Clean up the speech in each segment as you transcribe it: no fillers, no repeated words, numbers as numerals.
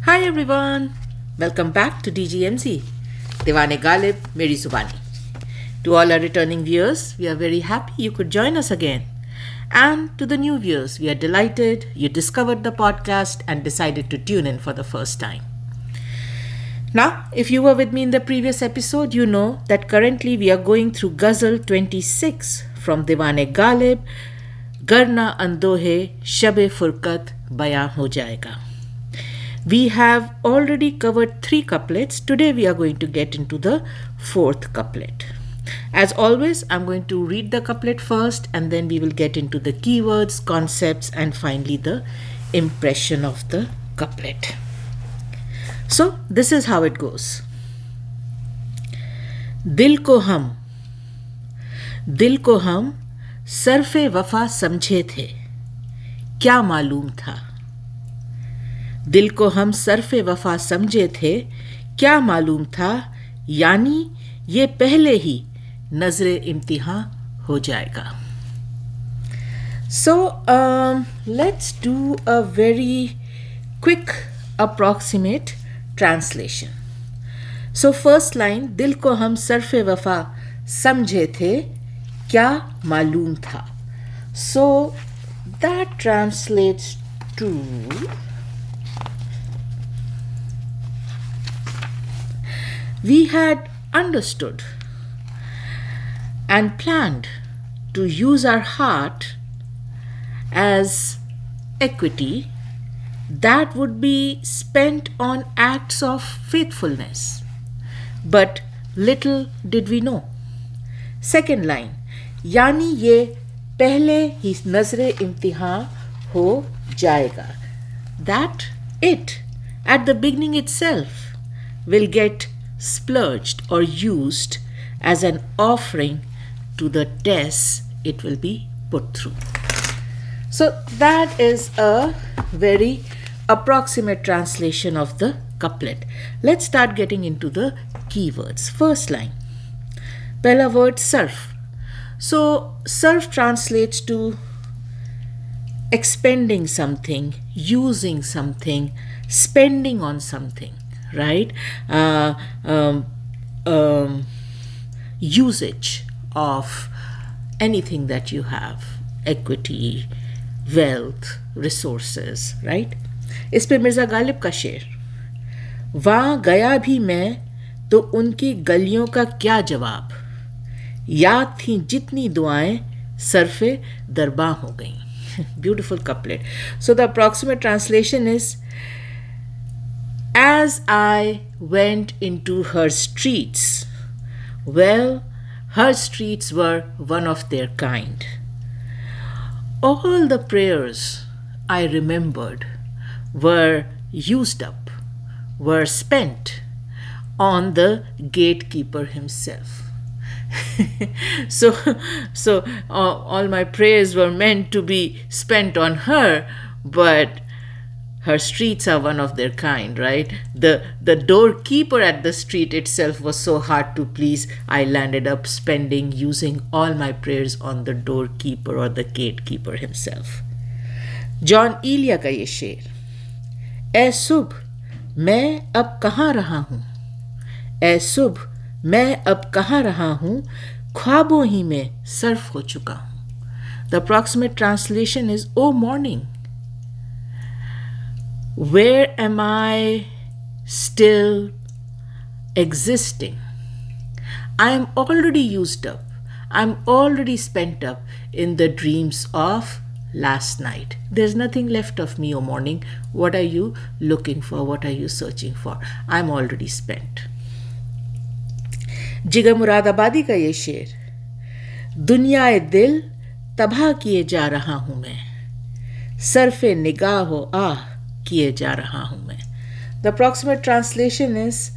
Hi everyone, welcome back to DGMC, Diwan-e-Ghalib, Meri Zubani. To all our returning viewers, we are very happy you could join us again. And to the new viewers, we are delighted you discovered the podcast and decided to tune in for the first time. Now, if you were with me in the previous episode, you know that currently we are going through Ghazal 26 from Diwan-e-Ghalib, Gar Nigaah-e-Garm bayaan ho jaaega. We have already covered 3 couplets. Today we are going to get into the 4th couplet. As always, I'm going to read the couplet first and then we will get into the keywords, concepts and finally the impression of the couplet. So, this is how it goes. दिल को हम सर्फ-ए-वफा समझे थे, क्या मालूम था. दिल को हम सर्फ-ए-वफा समझे थे, क्या मालूम था, यानी ये पहले ही नजर-ए-इम्तिहां हो जाएगा. So, let's do a very quick approximate translation. So, first line, दिल को हम सर्फ-ए-वफा समझे थे, क्या मालूम था. So, that translates to we had understood and planned to use our heart as equity that would be spent on acts of faithfulness. But little did we know. Second line, यानी ये पहले ही नजर-ए-इम्तिहां हो जाएगा. That it, at the beginning itself, will get splurged or used as an offering to the tests it will be put through. So that is a very approximate translation of the couplet. Let's start getting into the keywords. First line, pehla word sarf. So sarf translates to expending something, using something, spending on something, right? Usage of anything that you have, equity, wealth, resources, right? इस पे मिर्ज़ा गालिब का शेर, वहाँ गया भी मैं तो उनकी गलियों का क्या जवाब, याद थी जितनी दुआएं सरफे दरबां हो गईं. Beautiful couplet. So the approximate translation is, as I went into her streets, well, her streets were one of their kind. All the prayers I remembered were used up, were spent on the gatekeeper himself. So all my prayers were meant to be spent on her, but her streets are one of their kind, right? The doorkeeper at the street itself was so hard to please, I landed up using all my prayers on the doorkeeper or the gatekeeper himself. John Elia का ये शेर, ऐ सुबह मैं अब कहाँ रहा हूँ, ऐ सुबह मैं अब कहाँ रहा हूँ, ख्वाबों ही में सर्फ हो चुका हूँ. The approximate translation is, O morning, where am I still existing? I am already used up. I'm already spent up in the dreams of last night. There's nothing left of me, O morning. What are you looking for? What are you searching for? I'm already spent. जिगर मुरादाबादी का ये शेर, दुनियाए दिल तबाह किए जा रहा हूँ मैं, सरफे निगाह आह किए जा रहा हूँ मैं. The approximate translation is,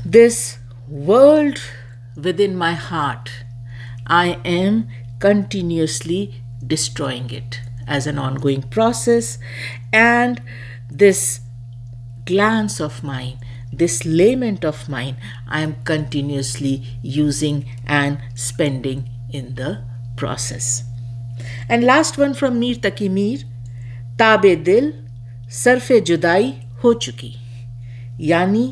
this world within my heart, I am continuously destroying it as an ongoing process, and this glance of mine, this lament of mine, I am continuously using and spending in the process. And last one from Mir Taqi Mir, Tabe Dil, सरफ़े जुदाई हो चुकी, यानी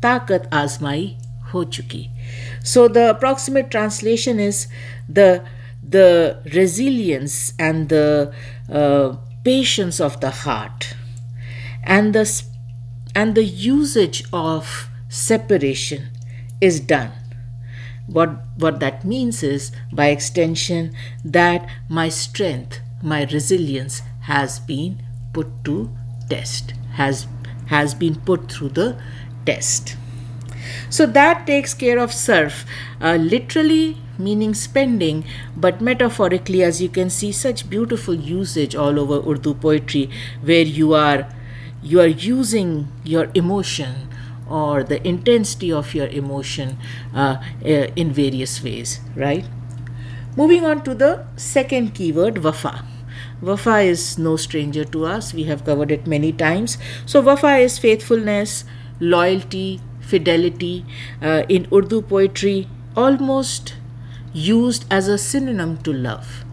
ताकत आजमाई हो चुकी. So the approximate translation is the resilience and the patience of the heart and the usage of separation is done. What that means is, by extension, that my strength, my resilience has been put to test, has been put through the test. So that takes care of sarf, literally meaning spending, but metaphorically, as you can see, such beautiful usage all over Urdu poetry, where you are using your emotion or the intensity of your emotion in various ways, right? Moving on to the second keyword, wafa. Wafa is no stranger to us. We have covered it many times. So wafa is faithfulness, loyalty, fidelity. In Urdu poetry, almost used as a synonym to love.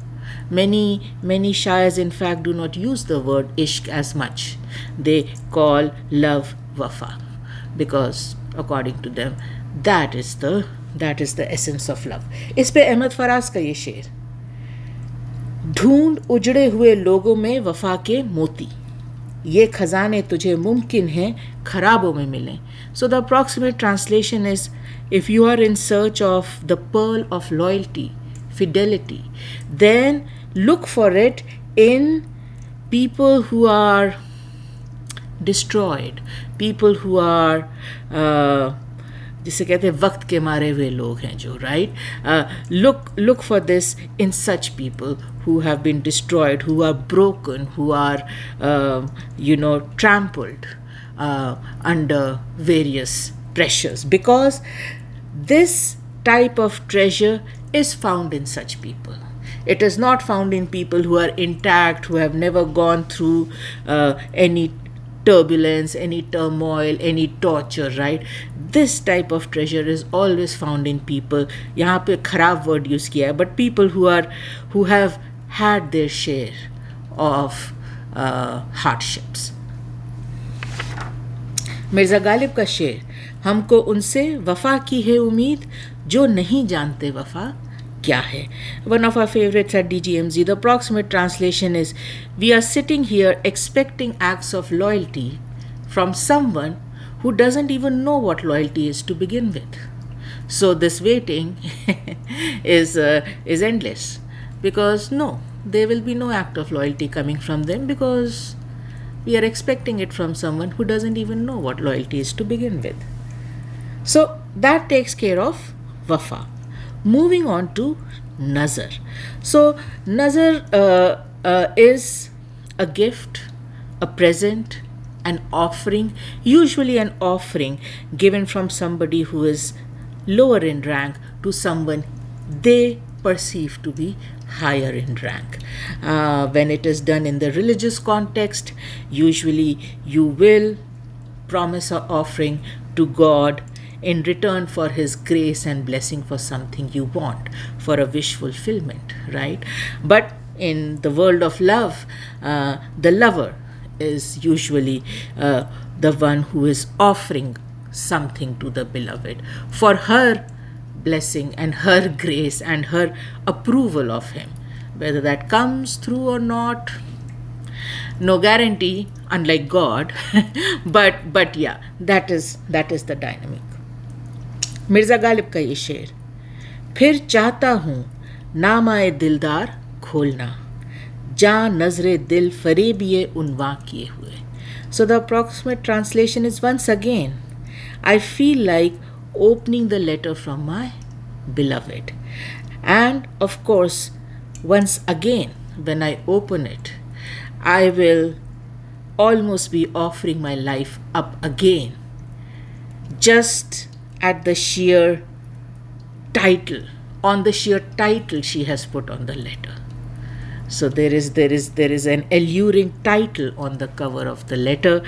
Many shairs, in fact, do not use the word ishq as much. They call love wafa, because according to them, that is the essence of love. इस पे अहमद फराज का ये शेर, ढूंढ उजड़े हुए लोगों में वफा के मोती, ये खजाने तुझे मुमकिन है खराबों में मिलें. So the approximate translation is, if you are in search of the pearl of loyalty, fidelity, then look for it in people who are destroyed, people who are जिसे कहते हैं वक्त के मारे हुए लोग हैं जो, right? Look for this in such people who have been destroyed, who are broken, who are trampled under various pressures, because this type of treasure is found in such people. It is not found in people who are intact, who have never gone through any turbulence, any turmoil, any torture, right? This type of treasure is always found in people. यहाँ पे खराब word use किया है, but people who have had their share of hardships. Mirza Ghalib का शेर, हमको उनसे वफ़ा की है उम्मीद जो नहीं जानते वफ़ा क्या है. One of our favorites at DGMZ. The approximate translation is, we are sitting here expecting acts of loyalty from someone who doesn't even know what loyalty is to begin with. So this waiting is endless, because no, there will be no act of loyalty coming from them, because we are expecting it from someone who doesn't even know what loyalty is to begin with. So that takes care of wafa. Moving on to nazar. So nazar is a gift, a present, an offering, usually an offering given from somebody who is lower in rank to someone they perceive to be higher in rank. When it is done in the religious context, usually you will promise an offering to God in return for his grace and blessing for something you want, for a wish fulfillment, right? But in the world of love, the lover is usually the one who is offering something to the beloved for her blessing and her grace and her approval of him. Whether that comes through or not, no guarantee, unlike God. but yeah, that is the dynamic. Mirza Ghalib का ये शेर, फिर चाहता हूँ नामाए दिलदार खोलना, जहाँ नज़रे दिल फरेबिए उन्वा किए हुए. So the approximate translation is, once again, I feel like opening the letter from my beloved. And of course, once again, when I open it, I will almost be offering my life up again, just at the sheer title, on the sheer title she has put on the letter. So there is an alluring title on the cover of the letter,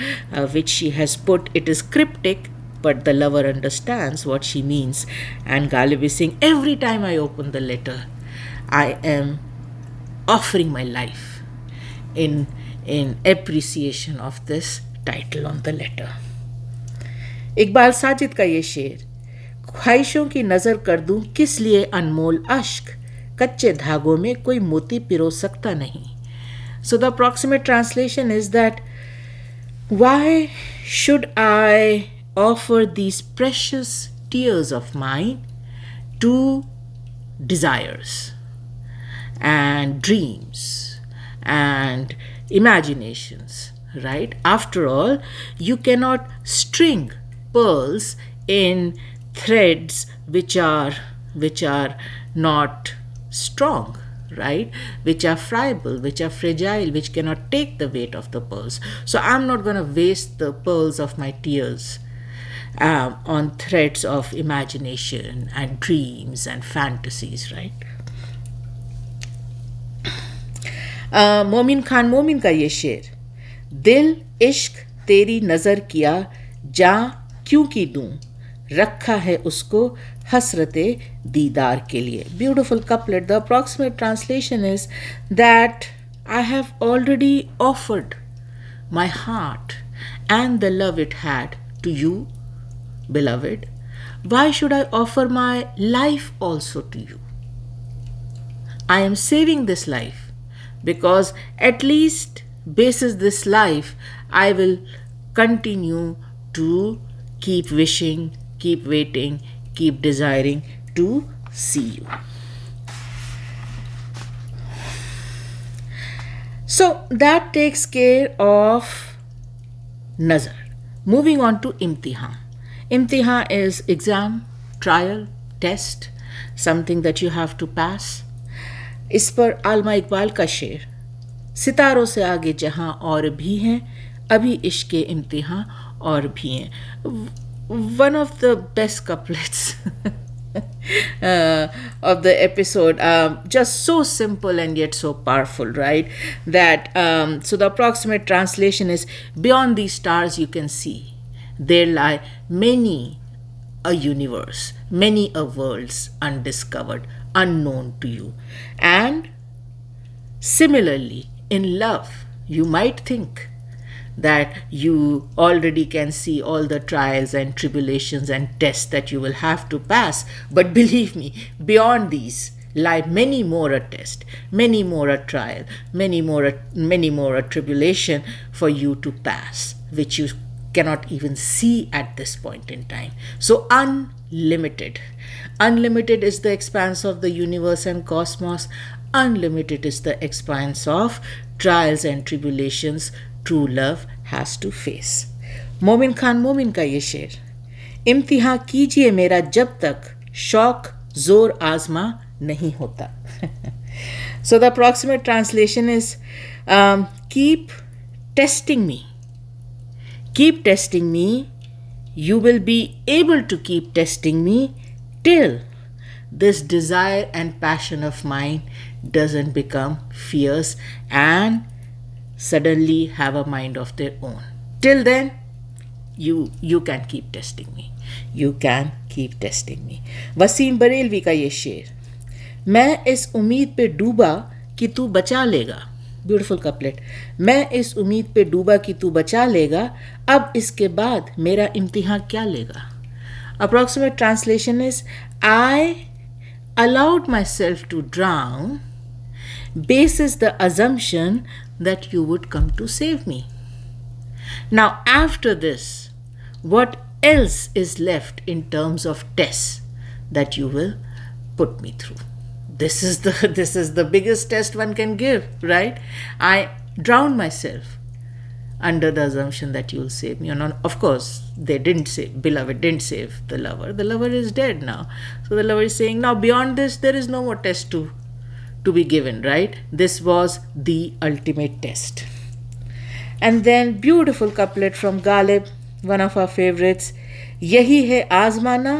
which she has put. It is cryptic, but the lover understands what she means. And Ghalib is saying, every time I open the letter, I am offering my life in appreciation of this title on the letter. Iqbal Sajid का ये शेर, ख्वाहिशों की नज़र कर दूं किस लिए अनमोल अश्क, कच्चे धागों में कोई मोती पिरो सकता नहीं. So the approximate translation is that why should I offer these precious tears of mine to desires and dreams and imaginations, right? After all, you cannot string pearls in threads which are not strong, right? Which are friable, which are fragile, which cannot take the weight of the pearls. So I'm not going to waste the pearls of my tears on threads of imagination and dreams and fantasies, right? मोमिन खान मोमिन का ये शेर, दिल इश्क तेरी नज़र किया जा क्यों की दूं, रखा है उसको हसरते दीदार के लिए. Beautiful couplet. The approximate translation is that I have already offered my heart and the love it had to you, beloved. Why should I offer my life also to you? I am saving this life because at least basis this life I will continue to keep wishing, keep waiting, keep desiring to see you. So that takes care of Nazr. Moving on to Imtihaan. Imtihaan is exam, trial, test, something that you have to pass. इस पर आलमा इकबाल का शेर, सितारों से आगे जहां और भी हैं, अभी इश्क के इम्तिहान और भी हैं. One of the best couplets of the episode, just so simple and yet so powerful, right? That so the approximate translation is, beyond these stars you can see, there lie many a universe, many a worlds undiscovered, unknown to you. And similarly, in love, you might think that you already can see all the trials and tribulations and tests that you will have to pass. But believe me, beyond these lie many more a test, many more a trial, many more a tribulation for you to pass, which you cannot even see at this point in time. So unlimited. Unlimited is the expanse of the universe and cosmos. Unlimited is the expanse of trials and tribulations true love has to face. मोमिन खान मोमिन का ये शेर, इम्तिहान कीजिए मेरा जब तक शौक जोर आजमा नहीं होता. So the approximate translation is, keep testing me. Keep testing me. You will be able to keep testing me till this desire and passion of mine doesn't become fierce and suddenly have a mind of their own. Till then, you can keep testing me. You can keep testing me. Wasim Barelvi का ये शेर, मैं इस उम्मीद पे डूबा कि तू बचा लेगा. Beautiful couplet. मैं इस उम्मीद पे डूबा कि तू बचा लेगा, अब इसके बाद मेरा इम्तिहान क्या लेगा. Approximate translation is, I allowed myself to drown basis the assumption that you would come to save me. Now after this, what else is left in terms of tests that you will put me through? This is the biggest test one can give, right? I drowned myself under the assumption that you'll save me. And of course, they didn't save, beloved didn't save the lover. The lover is dead now. So the lover is saying, now beyond this, there is no more test to be given, right? This was the ultimate test. And then beautiful couplet from Ghalib, one of our favorites. यही है आजमाना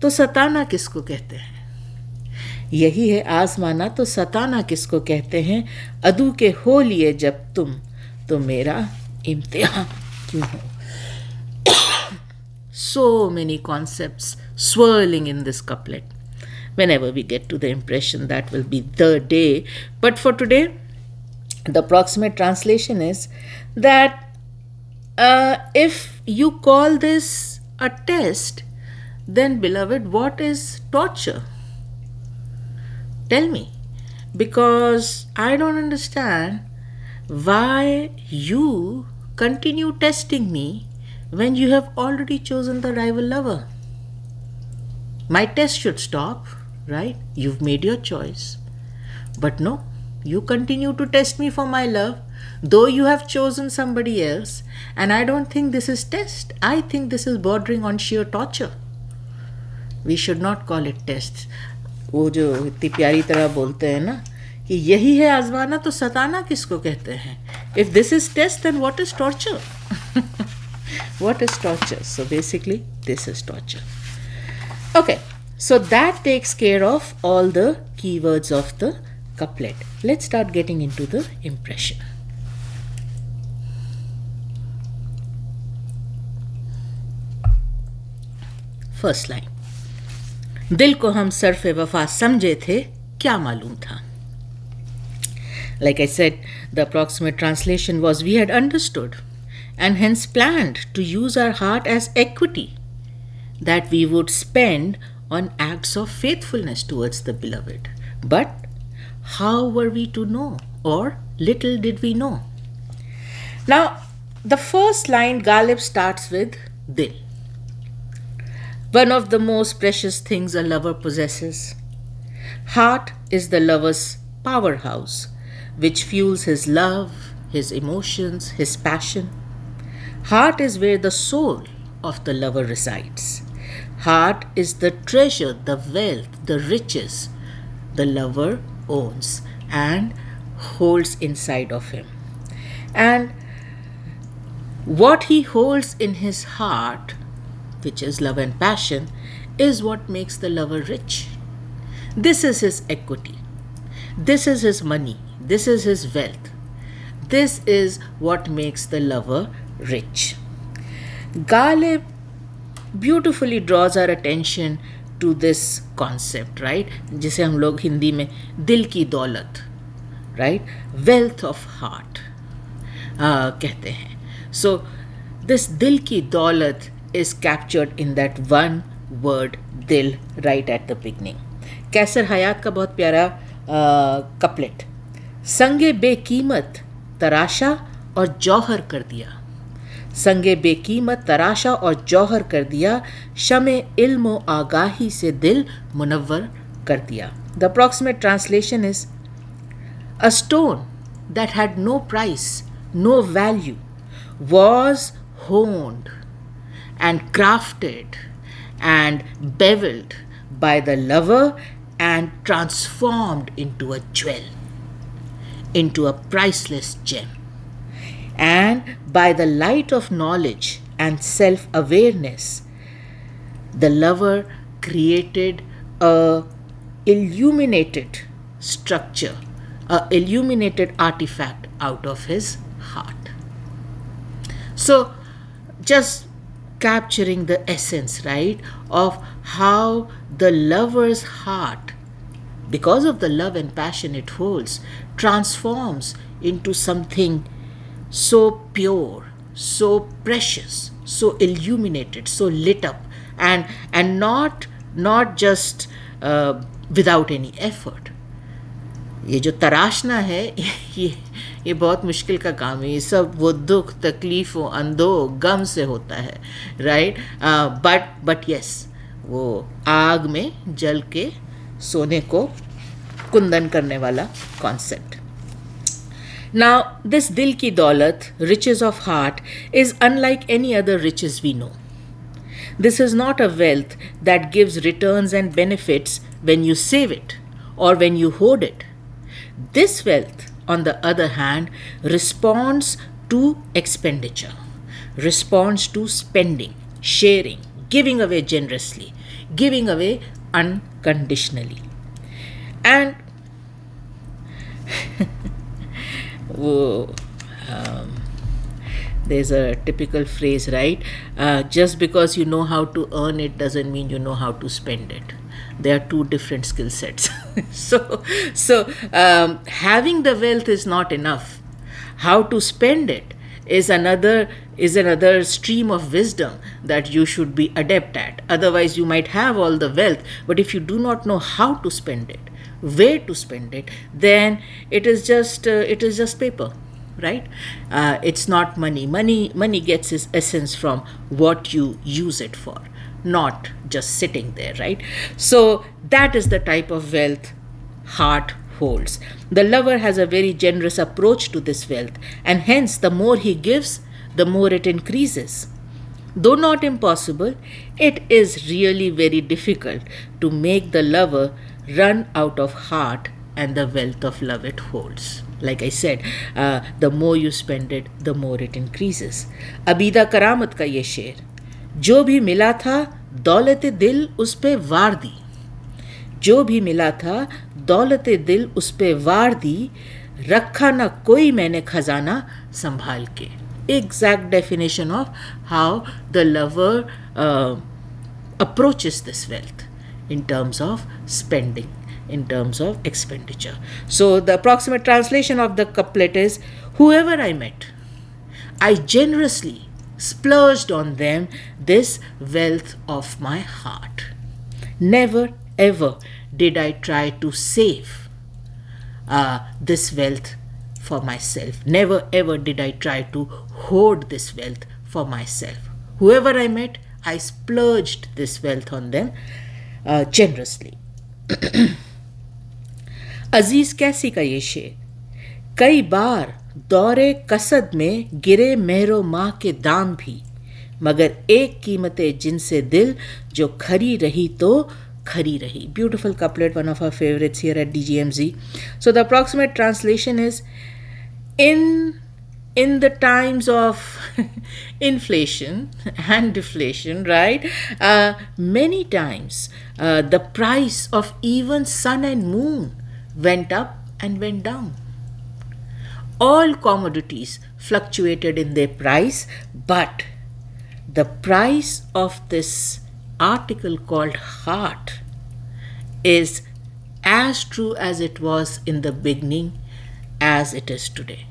तो सताना किसको कहते हैं. यही है आजमाना तो सताना किसको कहते हैं. अदू के हो लिए जब तुम तो मेरा इम्तिहान क्यों हो. So many concepts swirling in this couplet. Whenever we get to the impression, that will be the day. But for today, the approximate translation is that If you call this a test, then beloved, what is torture? Tell me. Because I don't understand why you continue testing me when you have already chosen the rival lover. My test should stop, right? You've made your choice. But no, you continue to test me for my love, though you have chosen somebody else, and I don't think this is test. I think this is bordering on sheer torture. We should not call it test. वो जो इतनी प्यारी तरह बोलते हैं ना कि यही है आजमाना तो सताना किसको कहते हैं. If this is test, then what is torture? What is torture? So basically, this is torture. Okay, so that takes care of all the keywords of the couplet. Let's start getting into the impression. First line. दिल को हम सर्फ-ए-वफा समझे थे, क्या मालूम था. Like I said, the approximate translation was we had understood and hence planned to use our heart as equity that we would spend on acts of faithfulness towards the beloved. But how were we to know, or little did we know? Now, the first line, Ghalib, starts with Dil. One of the most precious things a lover possesses. Heart is the lover's powerhouse, which fuels his love, his emotions, his passion. Heart is where the soul of the lover resides. Heart is the treasure, the wealth, the riches the lover owns and holds inside of him. And what he holds in his heart, which is love and passion, is what makes the lover rich. This is his equity. This is his money. This is his wealth. This is what makes the lover rich. Ghalib beautifully draws our attention to this concept, right? जिसे हम लोग हिंदी में दिल की दौलत, right? Wealth of heart कहते हैं. So this दिल की दौलत is captured in that one word दिल right at the beginning. कैसर हयात का बहुत प्यारा कपलेट. संगे बेकीमत तराशा और जौहर कर दिया. संगे बेकीमत तराशा और जौहर कर दिया. शमे इल्म आगाही से दिल मुनव्वर कर दिया. The approximate translation is a stone that had no price, no value, was honed and crafted and beveled by the lover and transformed into a jewel, into a priceless gem. And by the light of knowledge and self-awareness, the lover created a illuminated structure, a illuminated artifact out of his heart. So, just capturing the essence, right, of how the lover's heart, because of the love and passion it holds, transforms into something so pure, so precious, so illuminated, so lit up, and not just without any effort. ये जो तराशना है ये बहुत मुश्किल का काम है. ये सब वो दुख तकलीफ वो अंधो गम से होता है, राइट. बट यस, वो आग में जल के सोने को कुंदन करने वाला concept. Now, this dil ki daulat, riches of heart, is unlike any other riches we know. This is not a wealth that gives returns and benefits when you save it or when you hoard it. This wealth, on the other hand, responds to expenditure, responds to spending, sharing, giving away generously, giving away unconditionally. And there's a typical phrase, right? Just because you know how to earn it doesn't mean you know how to spend it. There are two different skill sets. So having the wealth is not enough. How to spend it is another stream of wisdom that you should be adept at. Otherwise, you might have all the wealth, but if you do not know how to spend it, where to spend it, then it is just paper, right? It's not money. Money gets its essence from what you use it for, not just sitting there, right? So that is the type of wealth heart holds. The lover has a very generous approach to this wealth, and hence the more he gives, the more it increases. Though not impossible, it is really very difficult to make the lover run out of heart and the wealth of love it holds. Like I said, the more you spend it, the more it increases. Abida Karamat ka ye शेर, जो भी मिला था दौलत दिल उस पे वार दी, जो भी मिला था दौलत दिल उस पे वार दी, रखा ना कोई मैंने खजाना संभाल के. Exact definition of how the lover approaches this wealth in terms of spending, in terms of expenditure. So the approximate translation of the couplet is, whoever I met, I generously splurged on them this wealth of my heart. Never ever did I try to save this wealth for myself. Never ever did I try to hoard this wealth for myself. Whoever I met, I splurged this wealth on them generously. अजीज कैसी का ये शेर, कई बार दौरे कसद में गिरे महरो माह के दाम भी, मगर एक कीमते जिनसे दिल जो खरी रही तो खरी rahi. Beautiful couplet, one of our favorites here at DGMZ. So the approximate translation is, in the times of inflation and deflation, right? Many times the price of even sun and moon went up and went down. All commodities fluctuated in their price, but the price of this article called heart is as true as it was in the beginning as it is today.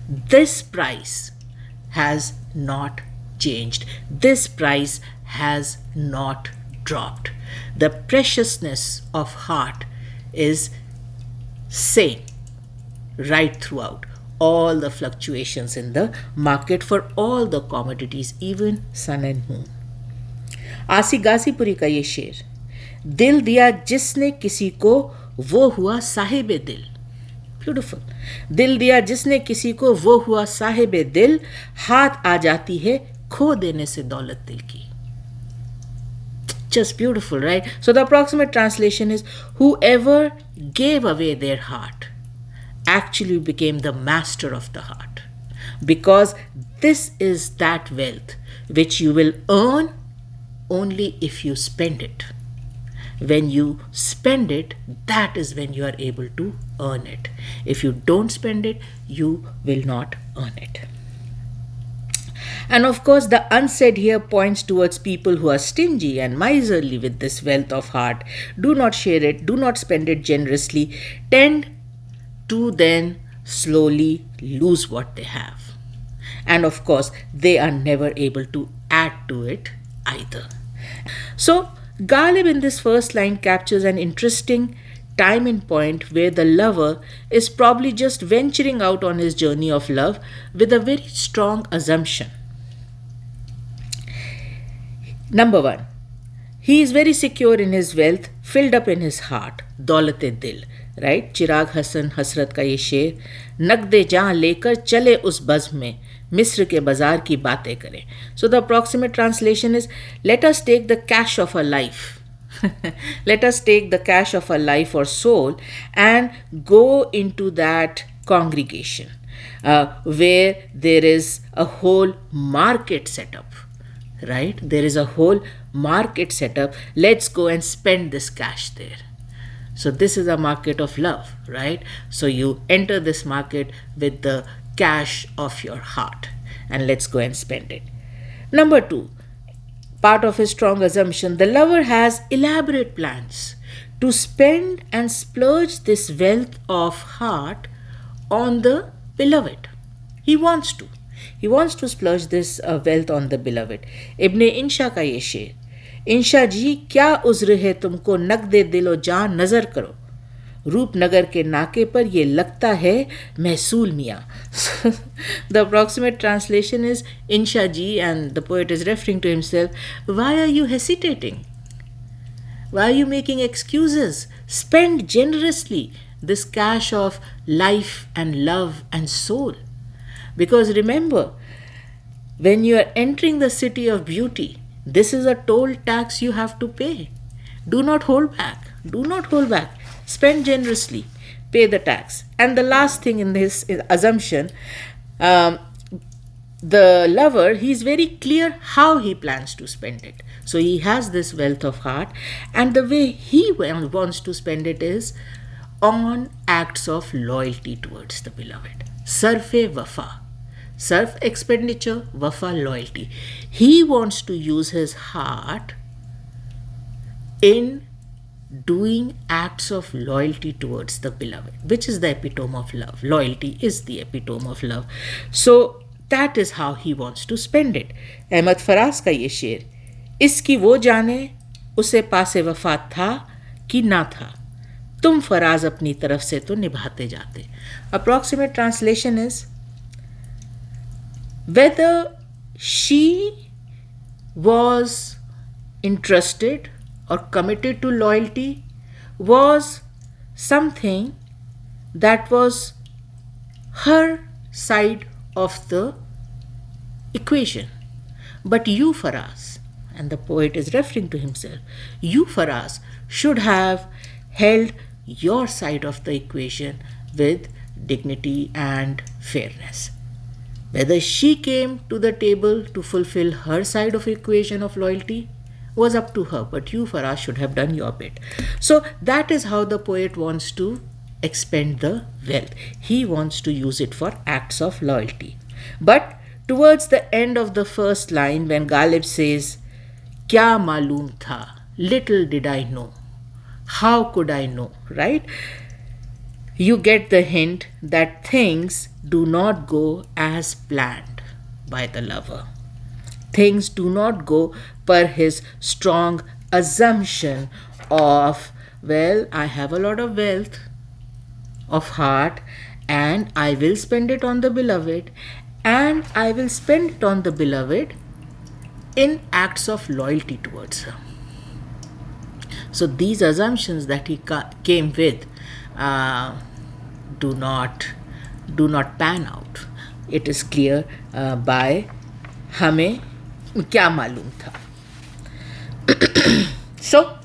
This price has not changed. This price has not dropped. The preciousness of heart is same right throughout all the fluctuations in the market for all the commodities, even sun and moon. आसी गाजीपुरी का ये शेर, दिल दिया जिसने किसी को वो हुआ साहिबे दिल. ब्यूटिफुल. दिल दिया जिसने किसी को वो हुआ साहिबे दिल, हाथ आ जाती है खो देने से दौलत दिल की. Just beautiful, right? So the approximate translation is, whoever gave away their heart actually became the master of the heart, because this is that wealth which you will earn only if you spend it. When you spend it, that is when you are able to earn it. If you don't spend it, you will not earn it. And of course, the unsaid here points towards people who are stingy and miserly with this wealth of heart, do not share it, do not spend it generously, tend to then slowly lose what they have. And of course, they are never able to add to it either. So, Ghalib in this first line captures an interesting time point where the lover is probably just venturing out on his journey of love with a very strong assumption. Number one, he is very secure in his wealth, filled up in his heart, दौलत-ए-दिल, right? चिराग हसन हसरत का ये शेर, नगदे जहाँ लेकर चले उस बज़्म में, मिस्र के बाजार की बातें करें. So the approximate translation is, let us take the cash of our life. Let us take the cash of our life or soul and go into that congregation where there is a whole market set up. Right? There is a whole market set up. Let's go and spend this cash there. So this is a market of love, right? So you enter this market with the cash of your heart and let's go and spend it. Number two, part of his strong assumption, the lover has elaborate plans to spend and splurge this wealth of heart on the beloved. He wants to. He wants to splurge this wealth on the beloved. Ibn Insha ka ye शेर, इंशा जी क्या उज्र है तुमको, नकदे दिलो जान नजर करो, रूपनगर के नाके पर ये लगता है महसूल मियाँ. The approximate translation is, Insha ji, and the poet is referring to himself, why are you hesitating? Why are you making excuses? Spend generously this cash of life and love and soul. Because remember, when you are entering the city of beauty, this is a toll tax you have to pay. Do not hold back. Do not hold back. Spend generously. Pay the tax. And the last thing in this assumption, the lover, he is very clear how he plans to spend it. So he has this wealth of heart, and the way he wants to spend it is on acts of loyalty towards the beloved. Sarf-e-Wafaa. Sarf, expenditure, Wafa, loyalty. He wants to use his heart in doing acts of loyalty towards the beloved, which is the epitome of love. Loyalty is the epitome of love. So that is how he wants to spend it. Ahmad Faraz ka ye शेर, इसकी वो जाने उसे पासे वफा था कि ना था, तुम फराज अपनी तरफ से तो निभाते जाते. Approximate translation is, whether she was interested or committed to loyalty was something that was her side of the equation. But you, Faraz, and the poet is referring to himself, you, Faraz, should have held your side of the equation with dignity and fairness. Whether she came to the table to fulfill her side of equation of loyalty was up to her, but you, Faraz, should have done your bit. So that is how the poet wants to expend the wealth. He wants to use it for acts of loyalty. But towards the end of the first line, when Ghalib says, "Kya maalum tha, little did I know, how could I know," right? You get the hint that things do not go as planned by the lover. Things do not go per his strong assumption of, well, I have a lot of wealth of heart and I will spend it on the beloved, and I will spend it on the beloved in acts of loyalty towards her. So these assumptions that he came with do not pan out. It is clear by hame kya malum tha. So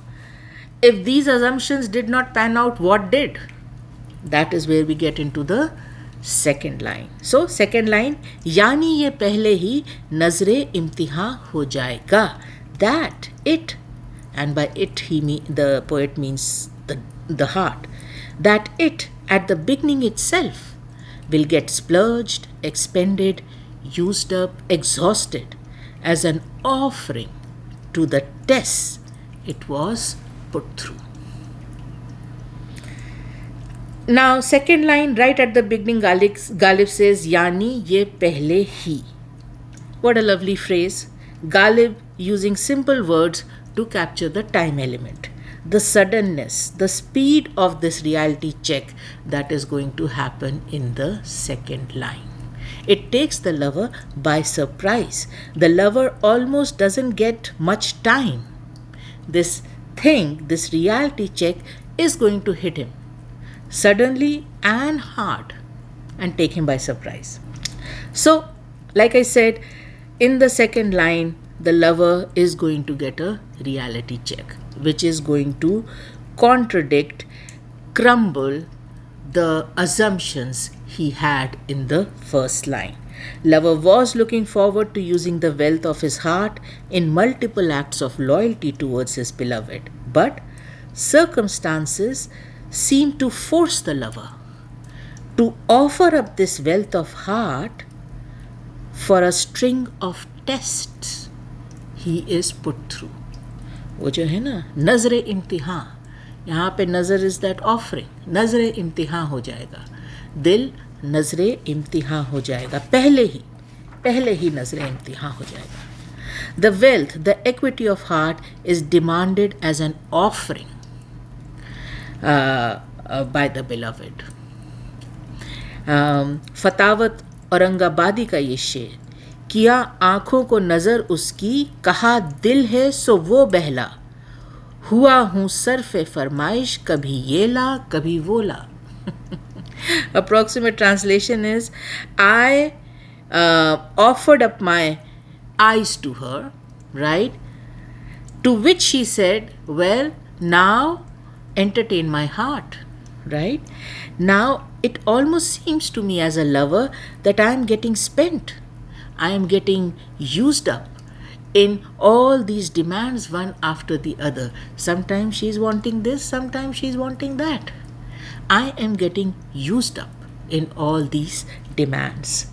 if these assumptions did not pan out, what did? That is where we get into the second line. So second line, यानी ये पहले ही nazr-e-imtihaan ho jaaega, that it, and by it the poet means the heart, that it at the beginning itself will get splurged, expended, used up, exhausted as an offering to the tests it was put through. Now second line, right at the beginning, Ghalib says, Yani ye pehle hi. What a lovely phrase. Ghalib using simple words to capture the time element, the suddenness, the speed of this reality check that is going to happen in the second line. It takes the lover by surprise. The lover almost doesn't get much time. This thing, this reality check is going to hit him suddenly and hard and take him by surprise. So, like I said, in the second line, the lover is going to get a reality check, which is going to contradict, crumble the assumptions he had in the first line. Lover was looking forward to using the wealth of his heart in multiple acts of loyalty towards his beloved, but circumstances seem to force the lover to offer up this wealth of heart for a string of tests he is put through. वो जो है ना नजर-ए-इम्तिहान, यहाँ पे नज़र is that offering, नजर-ए-इम्तिहान हो जाएगा, दिल नजर-ए-इम्तिहान हो जाएगा पहले ही. पहले ही नजर-ए-इम्तिहान हो जाएगा. The wealth, the equity of heart is demanded as an offering by the beloved. फतावत Aurangabadi का ये शेर, किया आँखों को नज़र उसकी, कहा दिल है सो वो बहला, हुआ हूँ सरफ़े फरमाइश, कभी ये ला कभी वो ला. Approximate translation is, I offered up my eyes to her, right? To which she said, well, now entertain my heart, right? Now it almost seems to me as a lover that I am getting spent. I am getting used up in all these demands one after the other. Sometimes she's wanting this, sometimes she's wanting that. I am getting used up in all these demands.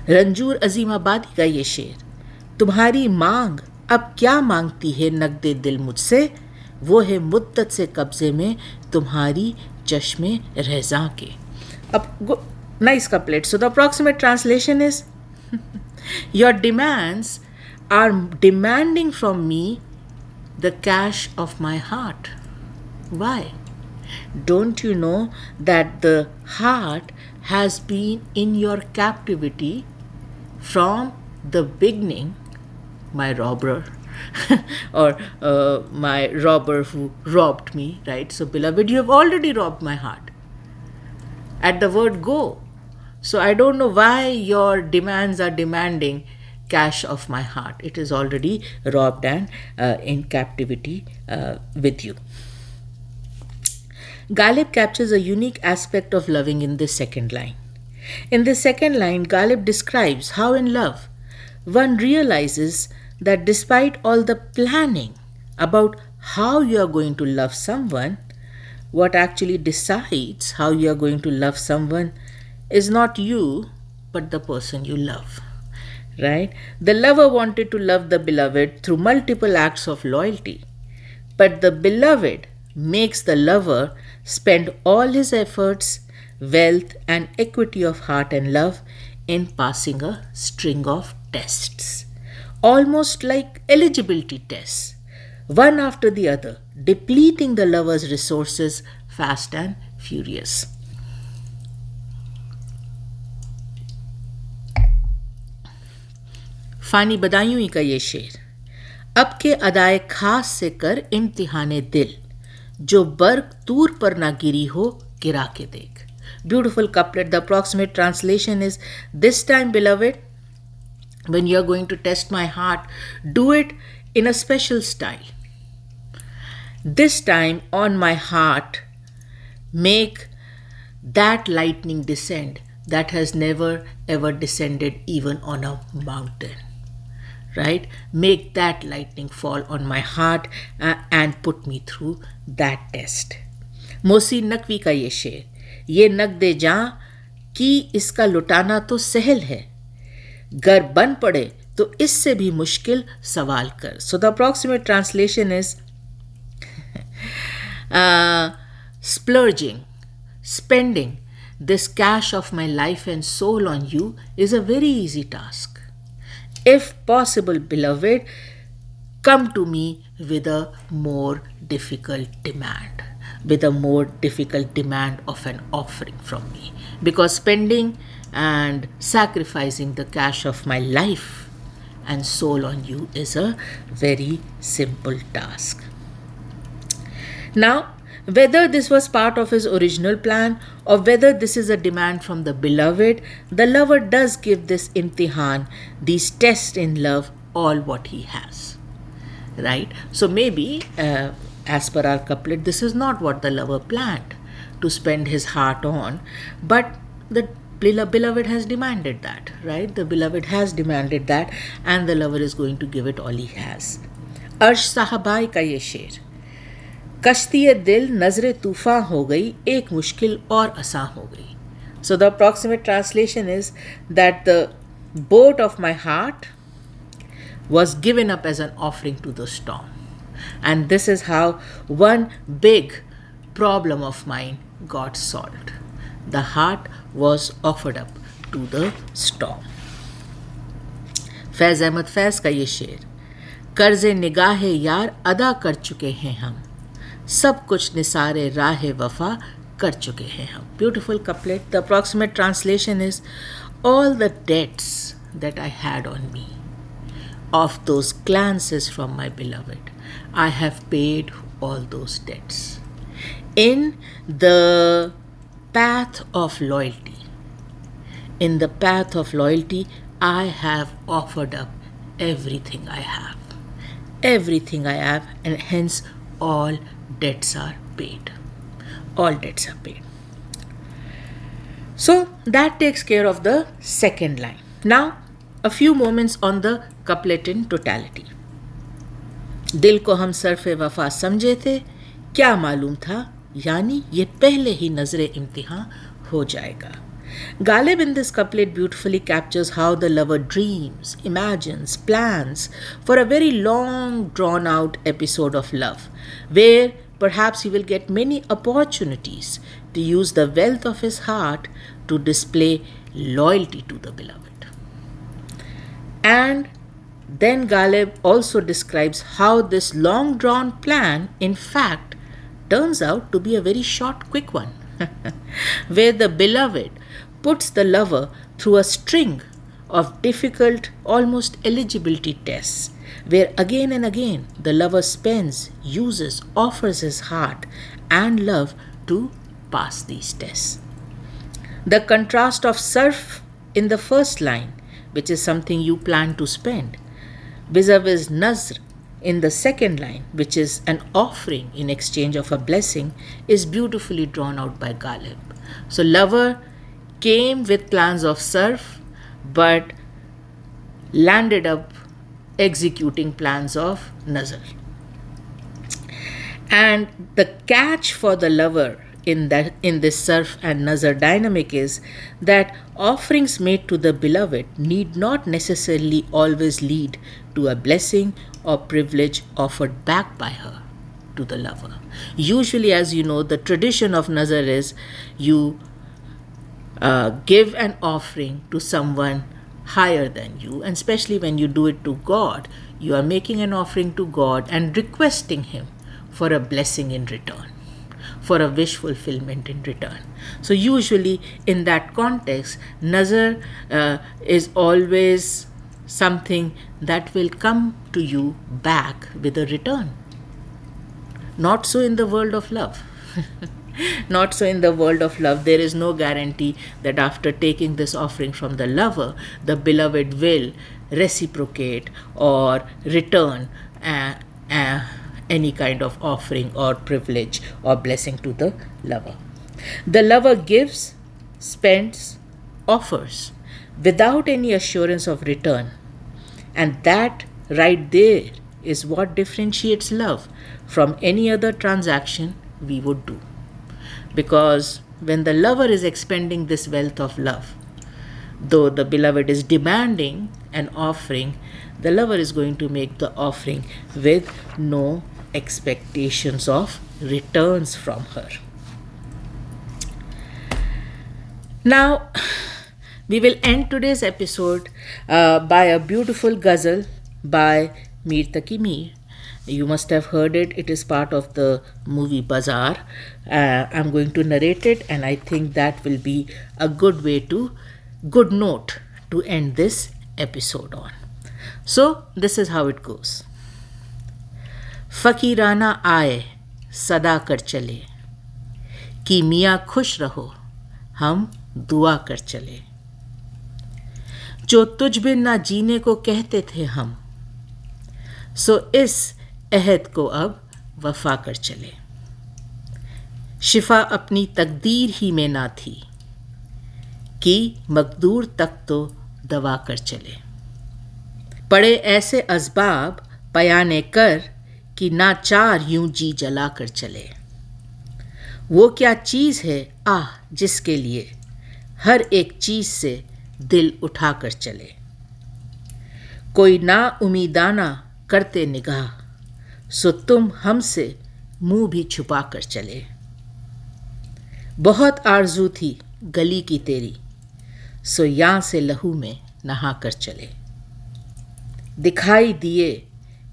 रंजूर अजीमाबादी का ये शेर, तुम्हारी मांग अब क्या मांगती है नगदे दिल मुझसे, वो है मुद्दत से कब्जे में तुम्हारी चश्मे रहज़ा के. अब nice couplet. So the approximate translation is, your demands are demanding from me the cash of my heart. Why? Don't you know that the heart has been in your captivity from the beginning, my robber, or my robber who robbed me, right? So beloved, you have already robbed my heart at the word go. So I don't know why your demands are demanding cash of my heart. It is already robbed and in captivity with you. Ghalib captures a unique aspect of loving in this second line. In this second line, Ghalib describes how in love one realizes that despite all the planning about how you are going to love someone, what actually decides how you are going to love someone is not you, but the person you love. Right? The lover wanted to love the beloved through multiple acts of loyalty, but the beloved makes the lover spend all his efforts, wealth, and equity of heart and love in passing a string of tests, almost like eligibility tests, one after the other, depleting the lover's resources fast and furious. Fani Badaun का ये शेर, अब के अदाए खास से कर इम्तिहाने दिल, जो बर्क तूर पर ना गिरी हो गिरा के देख. Beautiful couplet. The approximate translation is, this time, beloved, when you are going to test my heart, do it in a special style. This time on my heart, make that lightning descend that has never ever descended even on a mountain. Right? Make that lightning fall on my heart and put me through that test. मोसी नकवी का ये शेर, ये नगदे जां कि इसका लुटाना तो सहल है, गर बन पड़े तो इससे भी मुश्किल सवाल कर. So the approximate translation is, splurging, spending this cash of my life and soul on you is a very easy task. If possible, beloved, come to me with a more difficult demand, with a more difficult demand of an offering from me. Because spending and sacrificing the cash of my life and soul on you is a very simple task. Now, whether this was part of his original plan or whether this is a demand from the beloved, the lover does give this imtihan, these tests in love, all what he has. Right? So maybe, as per our couplet, this is not what the lover planned to spend his heart on, but the beloved has demanded that, right? The beloved has demanded that, and the lover is going to give it all he has. अर्श साहबाई का ये शेर, कश्ती दिल नजर तूफान हो गई, एक मुश्किल और आसान हो गई. So the approximate translation is that the boat of my heart was given up as an offering to the storm. And this is how one big problem of mine got solved. The heart was offered up to the storm. फैज़ अहमद फैज़ का ये शेर, कर्ज़े निगाह यार अदा कर चुके हैं हम, सब कुछ निसारे राह वफ़ा कर चुके हैं हम. Beautiful couplet. The approximate translation is, all the debts that I had on me, of those glances from my beloved, I have paid all those debts. In the path of loyalty, in the path of loyalty, I have offered up everything I have. Everything I have, and hence all debts are paid. All debts are paid. So that takes care of the second line. Now, a few moments on the couplet in totality. दिल को हम सर्फ-ए-वफा समझे थे, क्या मालूम था, यानी ये पहले ही नज़र-ए-इम्तिहान हो जाएगा. Ghalib in this couplet beautifully captures how the lover dreams, imagines, plans for a very long drawn out episode of love, where perhaps he will get many opportunities to use the wealth of his heart to display loyalty to the beloved. And then Ghalib also describes how this long drawn plan in fact turns out to be a very short, quick one, where the beloved puts the lover through a string of difficult, almost eligibility tests, where again and again the lover spends, uses, offers his heart and love to pass these tests. The contrast of sarf in the first line, which is something you plan to spend, vis-a-vis nazr in the second line, which is an offering in exchange of a blessing, is beautifully drawn out by Ghalib. So lover came with plans of sarf, but landed up executing plans of nazr. And the catch for the lover in this sarf and nazr dynamic is that offerings made to the beloved need not necessarily always lead to a blessing or privilege offered back by her to the lover. Usually, as you know, the tradition of nazr is you give an offering to someone higher than you, and especially when you do it to God, you are making an offering to God and requesting Him for a blessing in return, for a wish fulfillment in return. So usually in that context, nazar is always something that will come to you back with a return. Not so in the world of love. Not so in the world of love. There is no guarantee that after taking this offering from the lover, the beloved will reciprocate or return any kind of offering or privilege or blessing to the lover. The lover gives, spends, offers without any assurance of return. And that right there is what differentiates love from any other transaction we would do. Because when the lover is expending this wealth of love, though the beloved is demanding an offering, the lover is going to make the offering with no expectations of returns from her. Now, we will end today's episode by a beautiful ghazal by Mir Taqi Mir. You must have heard it. It is part of the movie Bazaar. I'm going to narrate it, and I think that will be a good note to end this episode on. So, this is how it goes. Fakirana आए सदा कर चले कि मियाँ खुश रहो हम दुआ कर चले जो तुझ बिन ना जीने को कहते थे हम सो इस अहद को अब वफा कर चले शिफा अपनी तकदीर ही में ना थी कि मकदूर तक तो दवा कर चले पड़े ऐसे असबाब बयाने कर कि नाचार यूं जी जला कर चले वो क्या चीज़ है आह जिसके लिए हर एक चीज़ से दिल उठा कर चले कोई ना उम्मीदाना करते निगाह सो तुम हमसे मुंह भी छुपा कर चले बहुत आरजू थी गली की तेरी सो यहाँ से लहू में नहा कर चले दिखाई दिए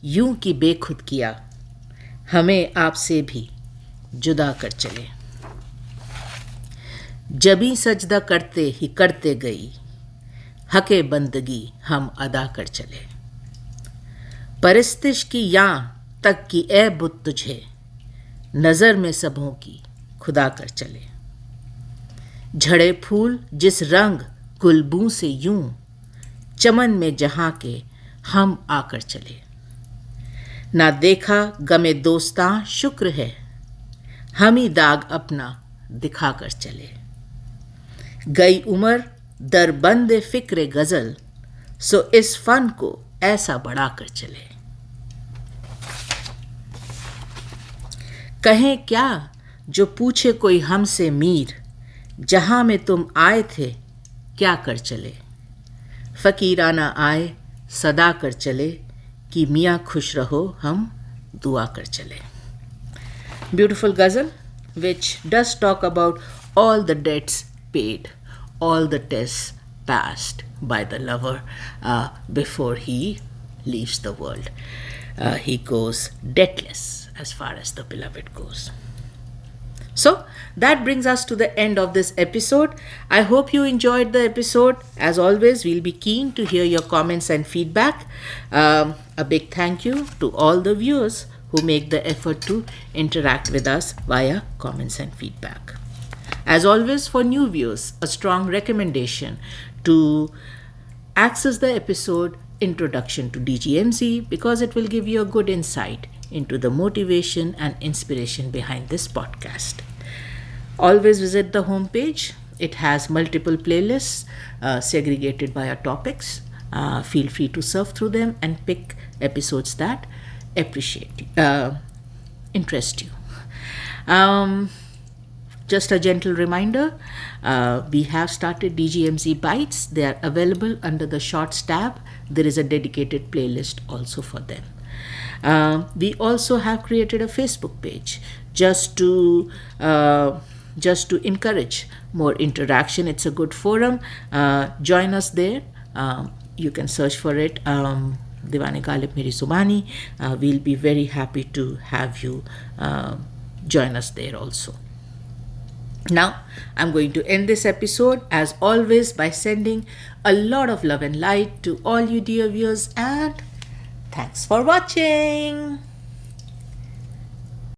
यूं कि बेखुद किया, हमें आपसे भी जुदा कर चले। जबी सजदा करते ही करते गई, हके बंदगी हम अदा कर चले। परस्तिश की यां तक की ए बुत तुझे, नज़र में सबों की खुदा कर चले। झड़े फूल जिस रंग गुलबू से यूं, चमन में जहाँ के हम आकर चले। ना देखा गमे दोस्तां शुक्र है, हम ही दाग अपना दिखा कर चले। गई उम्र दर बंद फिक्र गज़ल, सो इस फन को ऐसा बढ़ा कर चले। कहें क्या जो पूछे कोई हमसे मीर, जहाँ में तुम आए थे क्या कर चले। फ़कीराना आए सदा कर चले, कि मियाँ खुश रहो हम दुआ कर चले। Beautiful ghazal which does talk about all the debts paid, all the tests passed by the lover before he leaves the world. He goes debtless as far as the beloved goes. So that brings us to the end of this episode. I hope you enjoyed the episode. As always, we'll be keen to hear your comments and feedback. A big thank you to all the viewers who make the effort to interact with us via comments and feedback. As always, for new viewers, a strong recommendation to access the episode Introduction to DGMZ, because it will give you a good insight into the motivation and inspiration behind this podcast. Always visit the homepage. It has multiple playlists segregated by our topics. Feel free to surf through them and pick episodes that interest you. Just a gentle reminder, we have started DGMZ Bites. They are available under the Shorts tab. There is a dedicated playlist also for them. We also have created a Facebook page just to encourage more interaction. It's a good forum. Join us there. You can search for it. Diwan-e-Ghalib Meri Zubani. We'll be very happy to have you join us there also. Now, I'm going to end this episode as always by sending a lot of love and light to all you dear viewers, and thanks for watching.